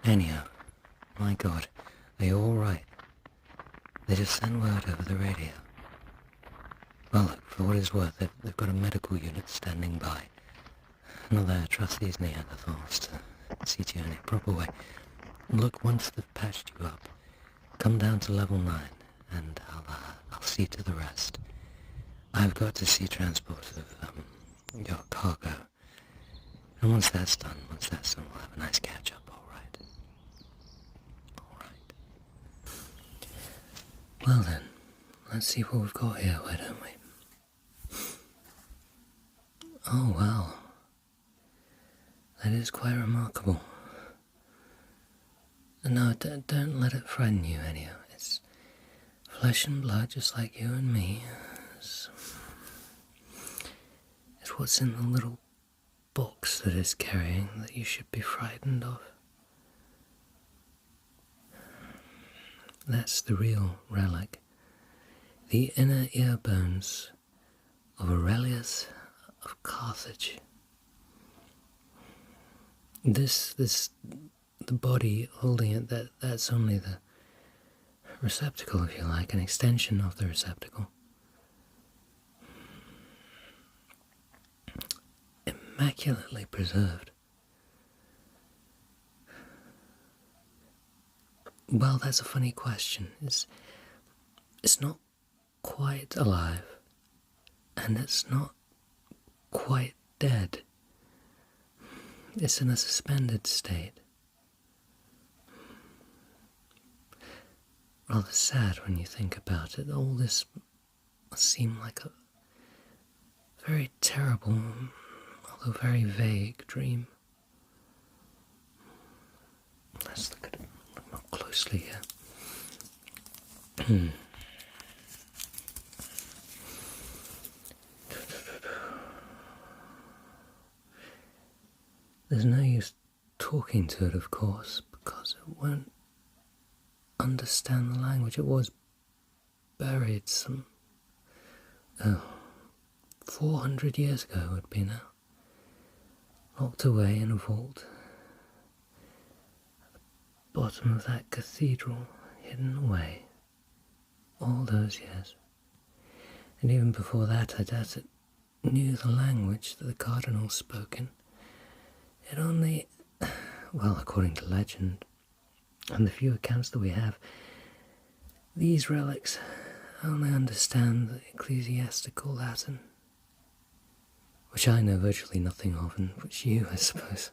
Anyhow, my God, are you all right? They just sent word over the radio. Well, look, for what it's worth, they've got a medical unit standing by. Not that I trust these Neanderthals to see to you in a proper way. Look, once they've patched you up, come down to level 9, and I'll see to the rest. I've got to see transport of your cargo. And once that's done, we'll have a nice catch-up, all right? All right. Well then, let's see what we've got here, why don't we? Oh, wow. That is quite remarkable. No, don't let it frighten you, anyhow. It's flesh and blood, just like you and me. It's what's in the little box that it's carrying that you should be frightened of. That's the real relic. The inner ear bones of Aurelius of Carthage. The body holding it, that's only the receptacle, if you like, an extension of the receptacle. Immaculately preserved. Well, that's a funny question. It's not quite alive, and it's not quite dead. It's in a suspended state. Rather sad when you think about it. All this must seem like a very terrible, although very vague dream. Let's look at it more closely here. There's no use talking to it, of course, because it won't understand the language. It was buried 400 years ago it would be now. Locked away in a vault at the bottom of that cathedral, hidden away all those years. And even before that, I doubt it knew the language that the cardinal spoke in. It only, well, according to legend, and the few accounts that we have, these relics only understand the ecclesiastical Latin, which I know virtually nothing of, and which you, I suppose,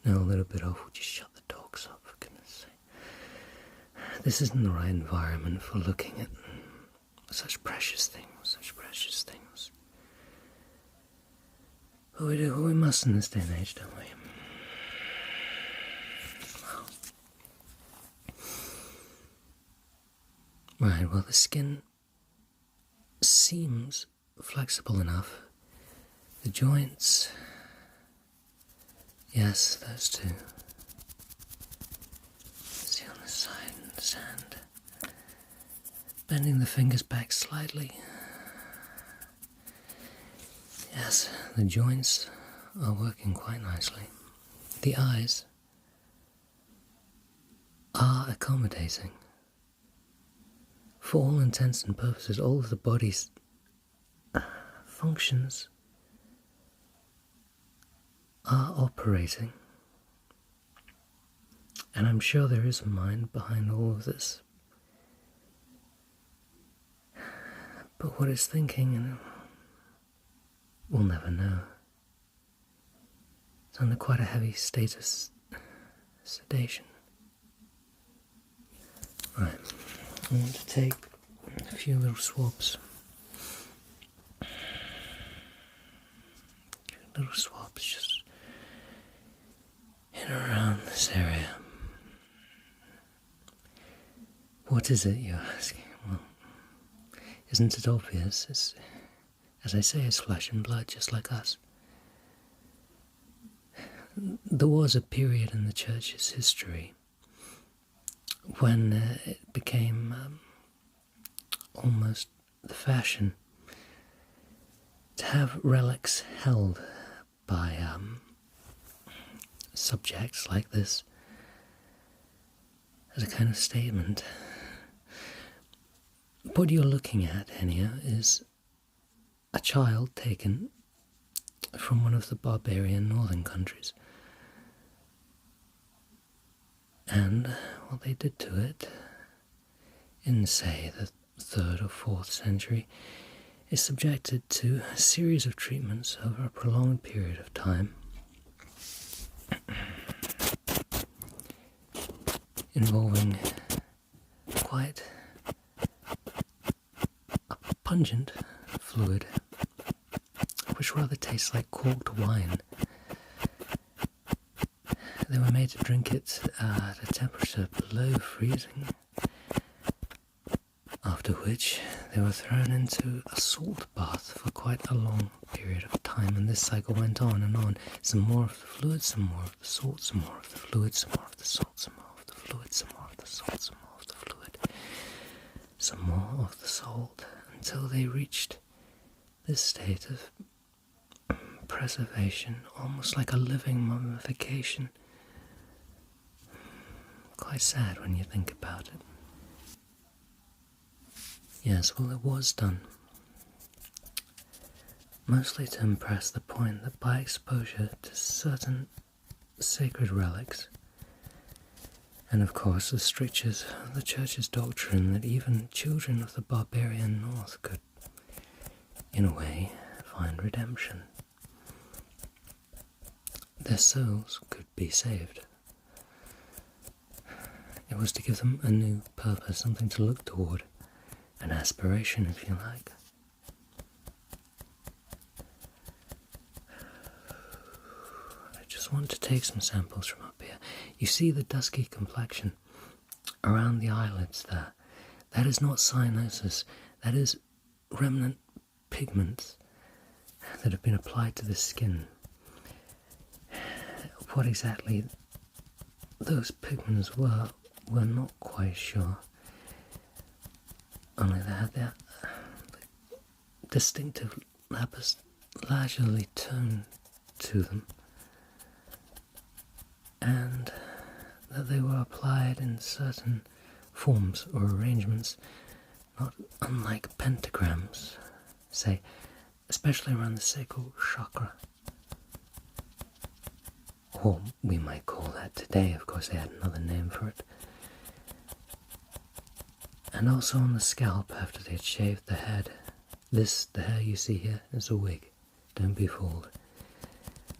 know a little bit of. Would you shut the dogs up, for goodness sake? This isn't the right environment for looking at such precious things, But we do what we must in this day and age, don't we? Right, well, the skin seems flexible enough. The joints, yes, those two. See on the side in the sand. Bending the fingers back slightly. Yes, the joints are working quite nicely. The eyes are accommodating. For all intents and purposes, all of the body's functions are operating. And I'm sure there is a mind behind all of this. But what it's thinking, we'll never know. It's under quite a heavy state of sedation. Right, I want to take a few little swabs. Just in and around this area. What is it, you're asking? Well, isn't it obvious? It's, as I say, it's flesh and blood, just like us. There was a period in the Church's history when it became almost the fashion to have relics held by subjects like this as a kind of statement. What you're looking at, Enya, is a child taken from one of the barbarian northern countries. And what they did to it, in, say, the 3rd or 4th century, is subjected to a series of treatments over a prolonged period of time, involving quite a pungent fluid, which rather tastes like corked wine. They were made to drink it at a temperature below freezing, after which they were thrown into a salt bath for quite a long period of time, and this cycle went on and on. Some more of the fluid, some more of the salt, some more of the fluid, some more of the salt, some more of the fluid, some more of the salt, some more of the fluid, some more of the salt, until they reached this state of preservation, almost like a living mummification. Quite sad when you think about it. Yes, well, it was done mostly to impress the point that by exposure to certain sacred relics, and of course the strictures of the Church's doctrine that even children of the barbarian north could, in a way, find redemption, their souls could be saved. It was to give them a new purpose, something to look toward, an aspiration, if you like. I just want to take some samples from up here. You see the dusky complexion around the eyelids there? That is not cyanosis. That is remnant pigments that have been applied to the skin. What exactly those pigments were, we're not quite sure. Only they had that distinctive lapis lazuli tone to them, and that they were applied in certain forms or arrangements, not unlike pentagrams, say, especially around the sacral chakra. Or we might call that today, of course they had another name for it. And also on the scalp after they'd shaved the head. The hair you see here, is a wig. Don't be fooled.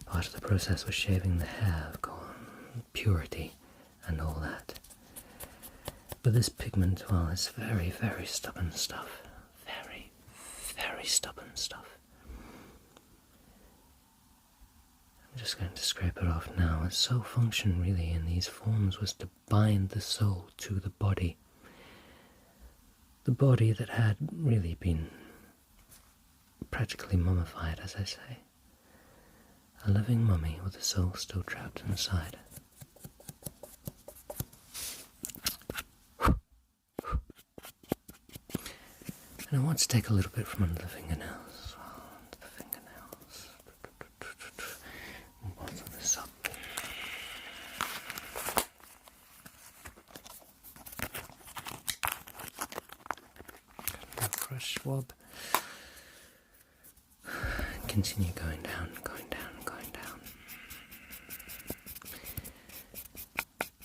Part of the process was shaving the hair, of course, purity and all that. But this pigment, well, it's very, very stubborn stuff. Very, very stubborn stuff. I'm just going to scrape it off now. Its sole function really in these forms was to bind the soul to the body. The body that had really been practically mummified, as I say. A living mummy with the soul still trapped inside. And I want to take a little bit from under the fingernails. Under the fingernails. And bottom this up. Fresh swab. Continue going down, going down, going down.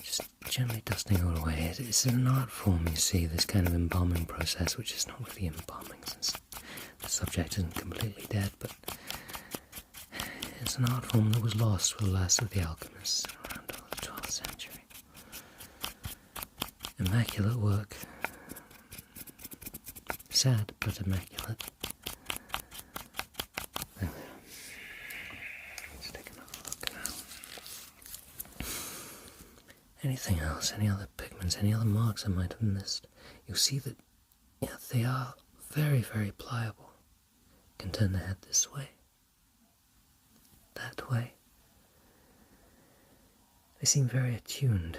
Just gently dusting it all away. It's an art form, you see, this kind of embalming process, which is not really embalming since the subject isn't completely dead, but it's an art form that was lost with the last of the alchemists around the 12th century. Immaculate work. Sad, but immaculate. There we are. Let's take another look now. Anything else? Any other pigments? Any other marks I might have missed? You'll see that, yeah, they are very, very pliable. You can turn the head this way, that way. They seem very attuned.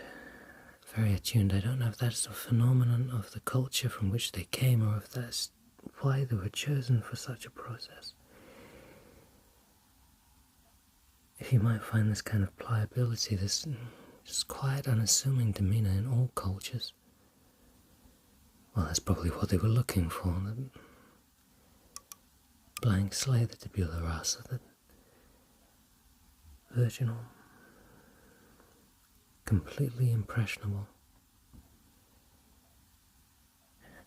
Very attuned. I don't know if that's a phenomenon of the culture from which they came, or if that's why they were chosen for such a process. If you might find this kind of pliability, this Just quiet, unassuming demeanour in all cultures. Well, that's probably what they were looking for. The blank slate, the tabula rasa, the virginal, completely impressionable,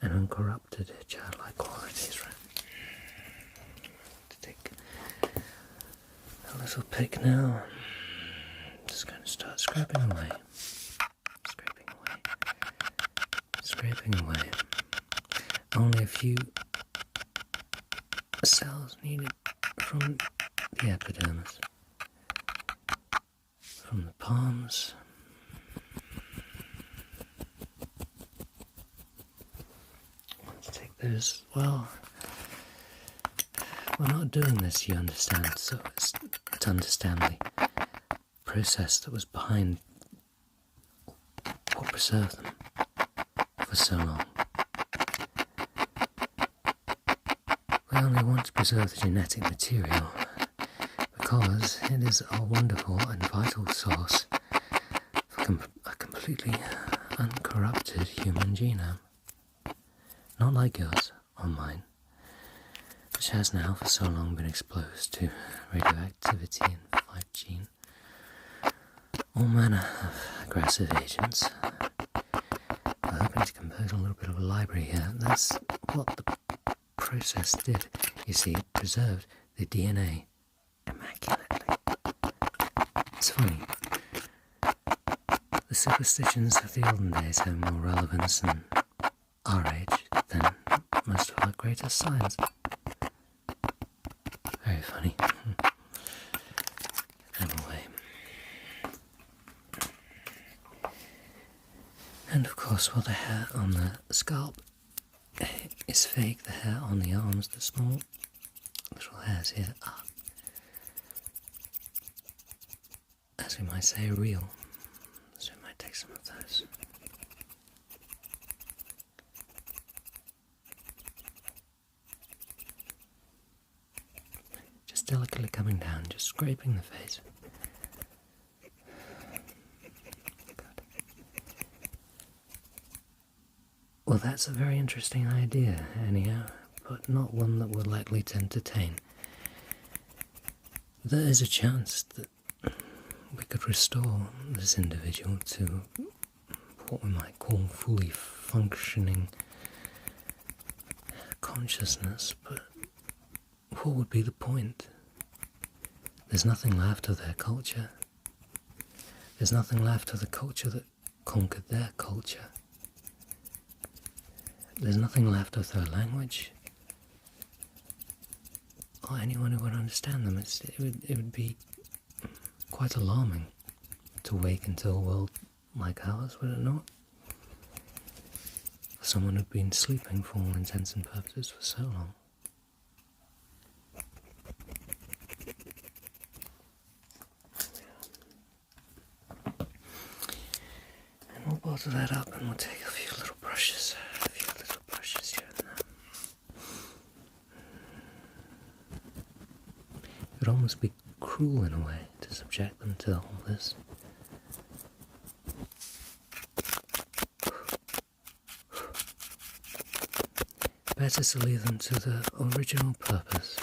and uncorrupted childlike qualities, right? To take a little pick now. Just going to start scraping away. Scraping away. Only a few cells needed from the epidermis, from the palms. Let's take those. Well, we're not doing this, you understand, so it's to understand the process that was behind what preserved them for so long. We only want to preserve the genetic material because it is a wonderful and vital source for a completely uncorrupted human genome. Not like yours or mine, which has now for so long been exposed to radioactivity and 5G, all manner of aggressive agents. We're hoping to compose a little bit of a library here. That's what the process did. You see, it preserved the DNA immaculately. It's funny. The superstitions of the olden days have more relevance in our age than most of our greatest science. Very funny. Anyway. And of course, well, the hair on the scalp is fake. The hair on the arms, the small little hairs here, are, as we might say, real. So we might take some of those. Just delicately coming down, just scraping the face. Well, that's a very interesting idea, anyhow, but not one that we're likely to entertain. There is a chance that we could restore this individual to what we might call fully functioning consciousness, but what would be the point? There's nothing left of their culture. There's nothing left of the culture that conquered their culture. There's nothing left of their language, or anyone who would understand them. It would be quite alarming to wake into a world like ours, would it not? For someone who'd been sleeping for all intents and purposes for so long. And we'll bottle that up and we'll take a few little brushes. Here and there. It would almost be cruel in a way to subject them to all this. Better to leave them to the original purpose,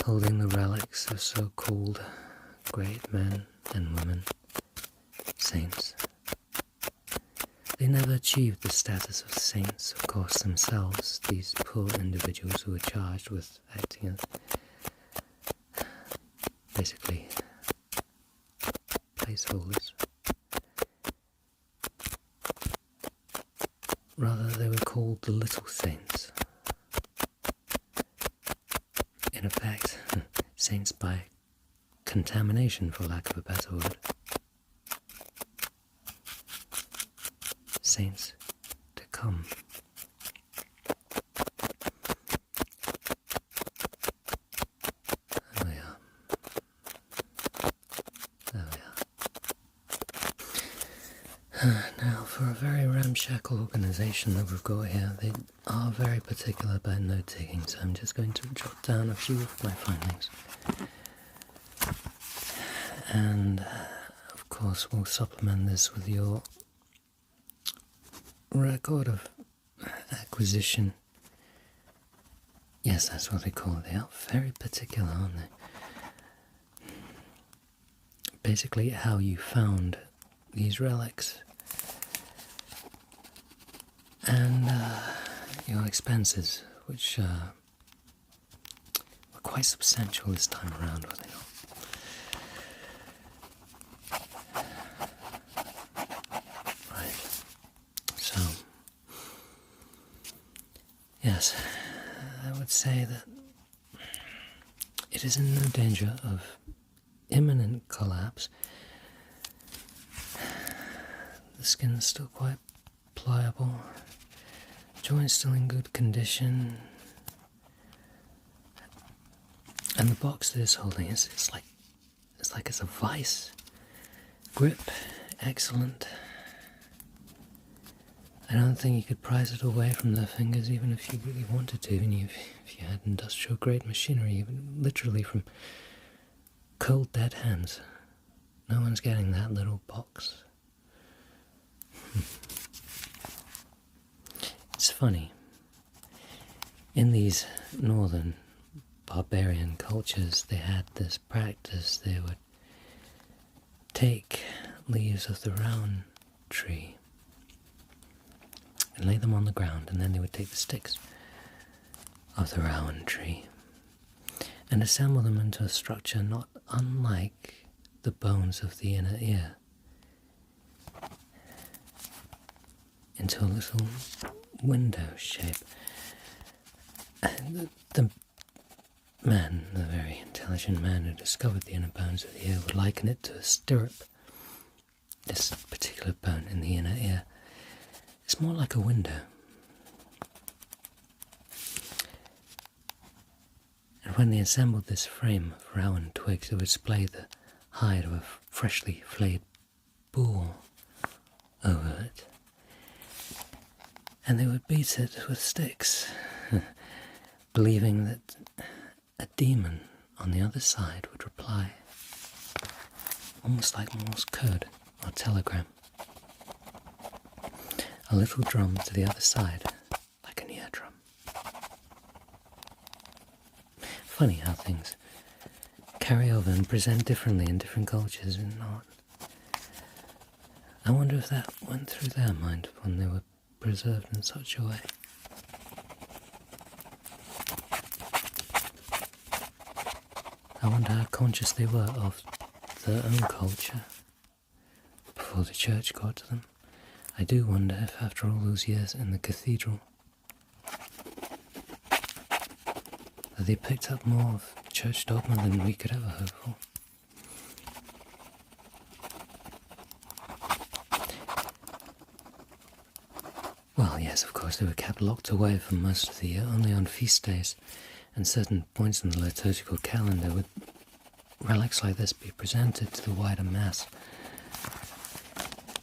holding the relics of so-called great men and women, saints. They never achieved the status of saints, of course, themselves, these poor individuals who were charged with acting as basically placeholders. Rather, they were called the little saints. In effect, saints by contamination, for lack of a better word. Saints to come. There we are. There we are. Now, for a very ramshackle organisation that we've got here, they are very particular about note taking, so I'm just going to jot down a few of my findings. And, of course, will supplement this with your record of acquisition. Yes, that's what they call it. They are very particular, aren't they? Basically, how you found these relics and your expenses, which were quite substantial this time around, were they not? Right. So, yes, I would say that it is in no danger of imminent collapse. The skin is still quite pliable, joints still in good condition, and the box that it's holding it's like it's a vice. Grip, excellent. I don't think you could prise it away from their fingers even if you really wanted to, even if you had industrial grade machinery, even literally from cold dead hands. No one's getting that little box. It's funny. In these northern barbarian cultures, they had this practice. They would take leaves of the rowan tree and lay them on the ground, and then they would take the sticks of the rowan tree and assemble them into a structure not unlike the bones of the inner ear, into a little window shape. And the man, the very intelligent man who discovered the inner bones of the ear, would liken it to a stirrup. This particular bone in the inner ear is more like a window. And when they assembled this frame of rowan twigs, they would splay the hide of a freshly flayed bull over it, and they would beat it with sticks, believing that a demon on the other side would reply, almost like Morse code or telegram. A little drum to the other side, like an eardrum. Funny how things carry over and present differently in different cultures and not. I wonder if that went through their mind when they were preserved in such a way. I wonder how conscious they were of their own culture before the church got to them. I do wonder if after all those years in the cathedral that they picked up more of church dogma than we could ever hope for. Well, yes, of course, they were kept locked away for most of the year. Only on feast days and certain points in the liturgical calendar would relics like this be presented to the wider mass.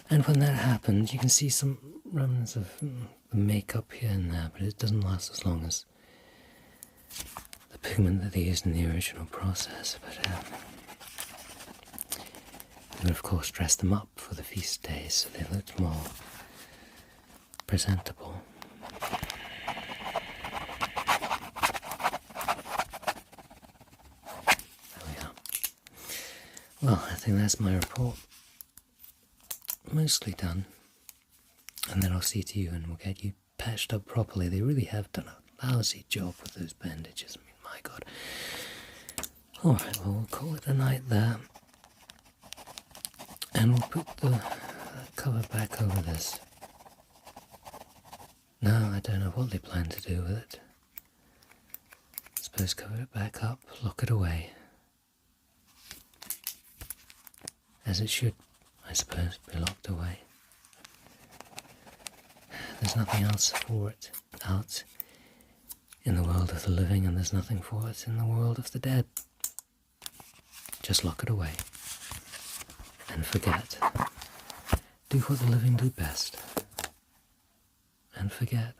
And when that happened, you can see some remnants of the makeup here and there, but it doesn't last as long as the pigment that they used in the original process. But they would, of course, dress them up for the feast days so they looked more presentable. There we are. Well, I think that's my report. Mostly done. And then I'll see to you and we'll get you patched up properly. They really have done a lousy job with those bandages. I mean, my God. Alright, well, we'll call it a night there. And we'll put the cover back over this. No, I don't know what they plan to do with it. I suppose cover it back up, lock it away. As it should, I suppose, be locked away. There's nothing else for it out in the world of the living, and there's nothing for it in the world of the dead. Just lock it away. And forget. Do what the living do best. And forget.